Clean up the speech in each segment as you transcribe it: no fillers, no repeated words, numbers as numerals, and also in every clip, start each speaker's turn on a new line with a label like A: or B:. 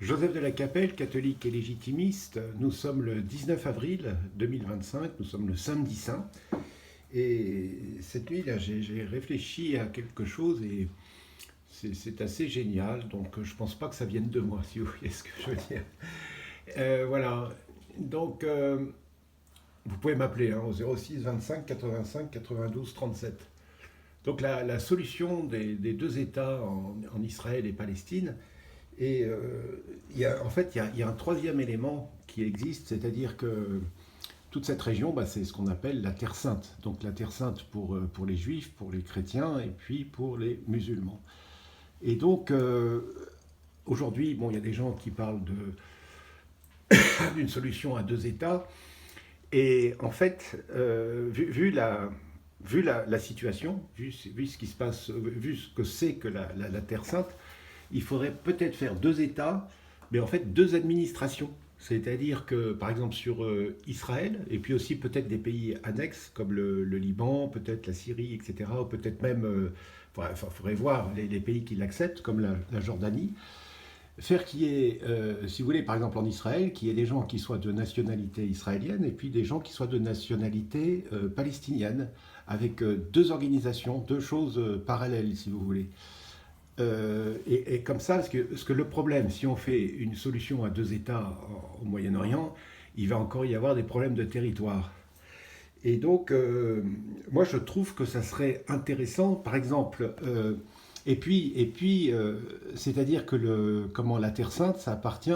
A: Joseph de la Capelle, catholique et légitimiste, nous sommes le 19 avril 2025, nous sommes le samedi saint. Et cette nuit-là, j'ai réfléchi à quelque chose et c'est assez génial. Donc je pense pas que ça vienne de moi, si vous voyez ce que je veux dire. Voilà. Donc vous pouvez m'appeler hein, au 06 25 85 92 37. Donc la solution des deux États en Israël et Palestine. Et en fait, il y a un troisième élément qui existe, c'est-à-dire que toute cette région, bah, c'est ce qu'on appelle la Terre Sainte. Donc la Terre Sainte pour les Juifs, pour les chrétiens et puis pour les musulmans. Et donc aujourd'hui, bon, il y a des gens qui parlent d'une solution à deux États. Et en fait, vu la situation, vu ce qui se passe, vu ce que c'est que la Terre Sainte, il faudrait peut-être faire deux États, mais en fait deux administrations. C'est-à-dire que, par exemple, sur Israël, et puis aussi peut-être des pays annexes, comme le Liban, peut-être la Syrie, etc., ou peut-être même, il faudrait voir les pays qui l'acceptent, comme la Jordanie, faire qu'il y ait, si vous voulez, par exemple en Israël, qu'il y ait des gens qui soient de nationalité israélienne, et puis des gens qui soient de nationalité palestinienne, avec deux organisations, deux choses parallèles, si vous voulez. Et comme ça, parce que le problème, si on fait une solution à deux États au Moyen-Orient, il va encore y avoir des problèmes de territoire. Et donc, moi, je trouve que ça serait intéressant, par exemple, c'est-à-dire que comment la Terre Sainte, ça appartient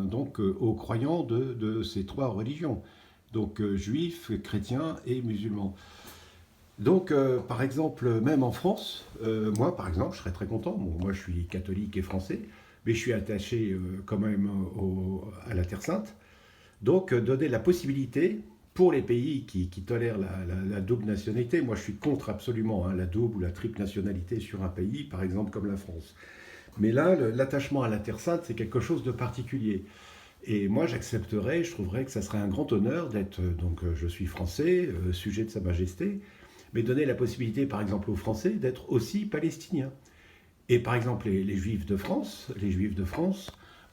A: donc aux croyants de ces trois religions, donc juifs, chrétiens et musulmans. Donc, par exemple, même en France, moi, par exemple, je serais très content. Bon, moi, je suis catholique et français, mais je suis attaché quand même à la Terre Sainte. Donc, donner la possibilité pour les pays qui tolèrent la double nationalité. Moi, je suis contre absolument hein, la double ou la triple nationalité sur un pays, par exemple comme la France. Mais là, l'attachement à la Terre Sainte, c'est quelque chose de particulier. Et moi, j'accepterais, je trouverais que ça serait un grand honneur d'être, donc je suis français, sujet de Sa Majesté, mais donner la possibilité, par exemple, aux Français d'être aussi palestiniens. Et par exemple, les Juifs de France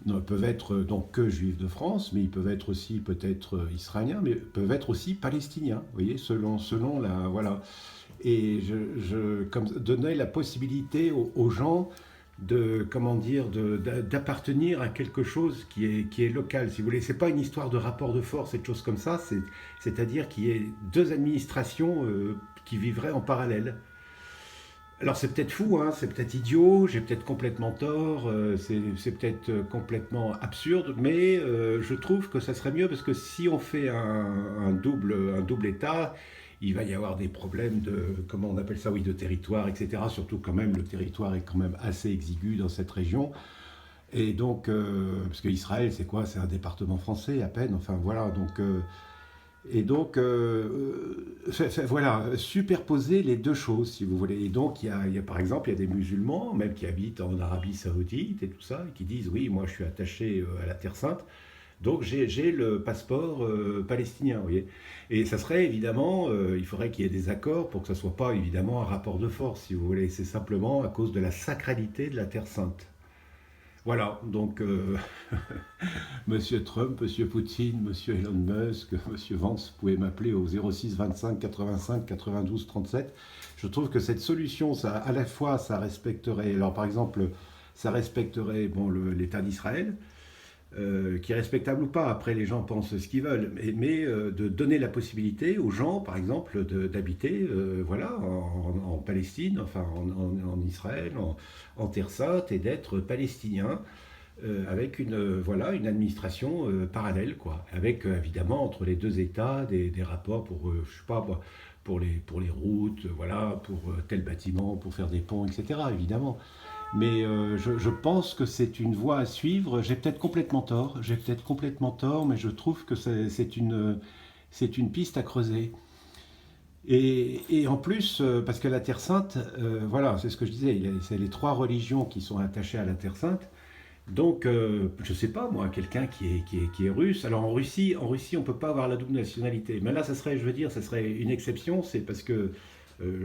A: ne peuvent être donc que Juifs de France, mais ils peuvent être aussi peut-être israéliens, mais peuvent être aussi palestiniens, vous voyez, selon la voilà. Et comme donner la possibilité aux gens de comment dire d'appartenir à quelque chose qui est local, si vous voulez. C'est pas une histoire de rapport de force et de choses comme ça. C'est-à-dire qu'il y ait deux administrations qui vivraient en parallèle. Alors c'est peut-être fou, hein, c'est peut-être idiot, j'ai peut-être complètement tort, c'est peut-être complètement absurde, mais je trouve que ça serait mieux parce que si on fait un double État, il va y avoir des problèmes comment on appelle ça, oui, de territoire, etc. Surtout quand même, le territoire est quand même assez exigu dans cette région. Et donc, parce que Israël, c'est quoi? C'est un département français à peine, enfin voilà, donc et donc, voilà, superposer les deux choses, si vous voulez. Et donc, par exemple, il y a des musulmans, même qui habitent en Arabie Saoudite et tout ça, et qui disent, oui, moi je suis attaché à la Terre Sainte, donc j'ai le passeport palestinien, vous voyez. Et ça serait évidemment, il faudrait qu'il y ait des accords pour que ça ne soit pas évidemment un rapport de force, si vous voulez. C'est simplement à cause de la sacralité de la Terre Sainte. Voilà, donc Monsieur Trump, Monsieur Poutine, Monsieur Elon Musk, Monsieur Vance, vous pouvez m'appeler au 06 25 85 92 37. Je trouve que cette solution, ça, à la fois, ça respecterait, alors par exemple, ça respecterait bon, l'État d'Israël, qui est respectable ou pas, après les gens pensent ce qu'ils veulent, mais de donner la possibilité aux gens, par exemple, d'habiter voilà, en Palestine, enfin en Israël, en Terre Sainte, et d'être palestiniens avec voilà, une administration parallèle, quoi, avec évidemment entre les deux États des rapports pour, je sais pas, pour les routes, voilà, pour tel bâtiment, pour faire des ponts, etc. Évidemment. Mais je pense que c'est une voie à suivre. J'ai peut-être complètement tort, mais je trouve que c'est une piste à creuser. Et en plus, parce que la Terre Sainte, voilà, c'est ce que je disais, c'est les trois religions qui sont attachées à la Terre Sainte. Donc, je sais pas, moi, quelqu'un qui est russe. Alors en Russie, on peut pas avoir la double nationalité. Mais là, ça serait, je veux dire, ça serait une exception. C'est parce que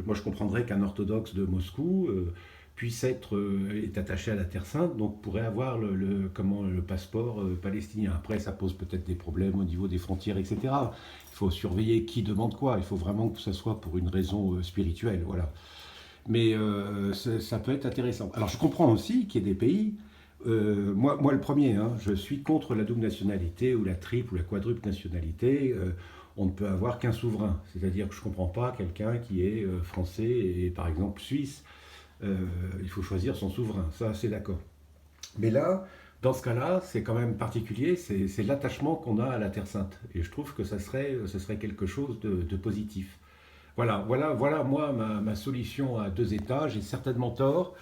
A: moi, je comprendrais qu'un orthodoxe de Moscou est attaché à la Terre Sainte, donc pourrait avoir le passeport palestinien. Après, ça pose peut-être des problèmes au niveau des frontières, etc. Il faut surveiller qui demande quoi. Il faut vraiment que ce soit pour une raison spirituelle, voilà. Mais ça peut être intéressant. Alors, je comprends aussi qu'il y ait des pays. Moi, le premier, hein, je suis contre la double nationalité ou la triple ou la quadruple nationalité. On ne peut avoir qu'un souverain. C'est-à-dire que je ne comprends pas quelqu'un qui est français et par exemple suisse. Il faut choisir son souverain, ça c'est d'accord. Mais là, dans ce cas-là, c'est quand même particulier, c'est l'attachement qu'on a à la Terre Sainte. Et je trouve que ce serait quelque chose de positif. Voilà moi ma solution à deux États. J'ai certainement tort,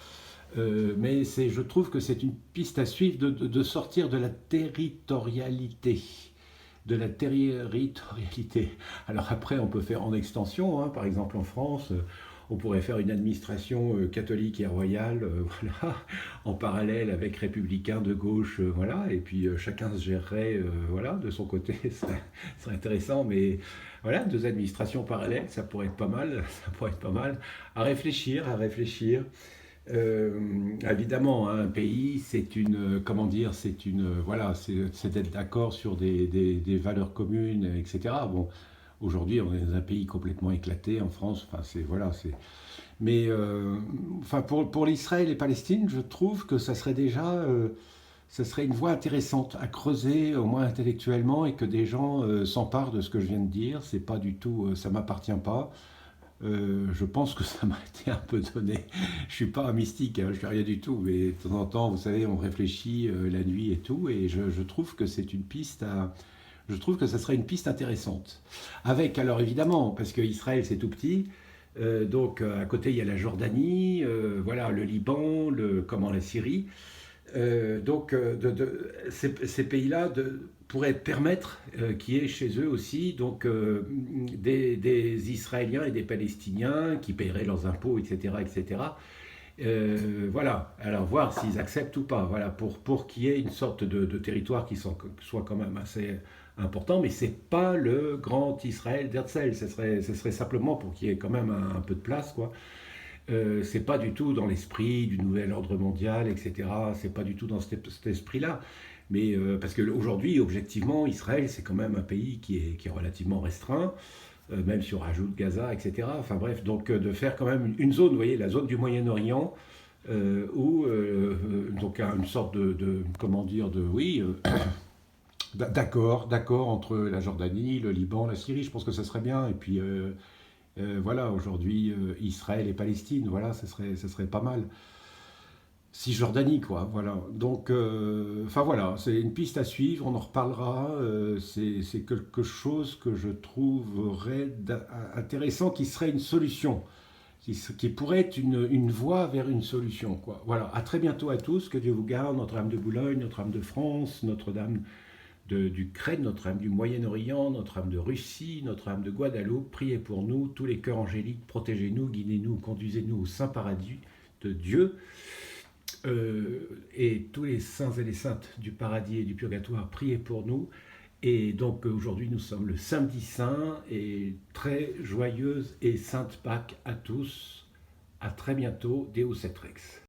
A: mais je trouve que c'est une piste à suivre de sortir de la territorialité. De la territorialité. Alors après, on peut faire en extension, hein, par exemple en France, on pourrait faire une administration catholique et royale, voilà, en parallèle avec républicains de gauche, voilà, et puis chacun se gérerait, voilà, de son côté, ce serait intéressant, mais voilà, deux administrations parallèles, ça pourrait être pas mal, ça pourrait être pas mal, à réfléchir, à réfléchir. Évidemment, hein, un pays, c'est une, comment dire, c'est une, voilà, c'est d'être d'accord sur des valeurs communes, etc. Bon, aujourd'hui, on est dans un pays complètement éclaté en France. Enfin, c'est voilà, c'est. Mais, enfin, pour l'Israël et Palestine, je trouve que ça serait une voie intéressante à creuser, au moins intellectuellement, et que des gens s'emparent de ce que je viens de dire. C'est pas du tout, ça m'appartient pas. Je pense que ça m'a été un peu donné. Je suis pas un mystique, hein, je suis rien du tout, mais de temps en temps, vous savez, on réfléchit la nuit et tout, et je trouve que c'est une piste je trouve que ça serait une piste intéressante. Avec, alors évidemment, parce que Israël c'est tout petit, donc à côté il y a la Jordanie, voilà, le Liban, la Syrie. Ces pays-là pourraient permettre qu'il y ait chez eux aussi des Israéliens et des Palestiniens qui paieraient leurs impôts, etc., etc. Voilà, alors voir s'ils acceptent ou pas, voilà, pour qu'il y ait une sorte de territoire soit quand même assez important, mais c'est pas le grand Israël d'Herzl, ce serait simplement pour qu'il y ait quand même un peu de place, quoi. C'est pas du tout dans l'esprit du nouvel ordre mondial, etc. C'est pas du tout dans cet esprit-là. Mais parce qu'aujourd'hui, objectivement, Israël, c'est quand même un pays qui est relativement restreint, même si on rajoute Gaza, etc. Enfin bref, donc de faire quand même une zone, vous voyez, la zone du Moyen-Orient, où donc une sorte comment dire, oui, d'accord entre la Jordanie, le Liban, la Syrie. Je pense que ça serait bien. Et puis voilà, aujourd'hui, Israël et Palestine, voilà, ça serait pas mal. Cisjordanie, quoi, voilà. Donc, enfin voilà, c'est une piste à suivre, on en reparlera. C'est quelque chose que je trouverais intéressant, qui serait une solution, qui pourrait être une voie vers une solution, quoi. Voilà, à très bientôt à tous, que Dieu vous garde, Notre-Dame de Boulogne, Notre-Dame de France, Notre-Dame d'Ukraine, Notre-Dame du Moyen-Orient, Notre-Dame de Russie, Notre-Dame de Guadeloupe. Priez pour nous, tous les cœurs angéliques, protégez-nous, guidez-nous, conduisez-nous au saint paradis de Dieu. Et tous les saints et les saintes du paradis et du purgatoire, priez pour nous. Et donc aujourd'hui nous sommes le samedi saint, et très joyeuse et sainte Pâques à tous. À très bientôt, Deus et Rex.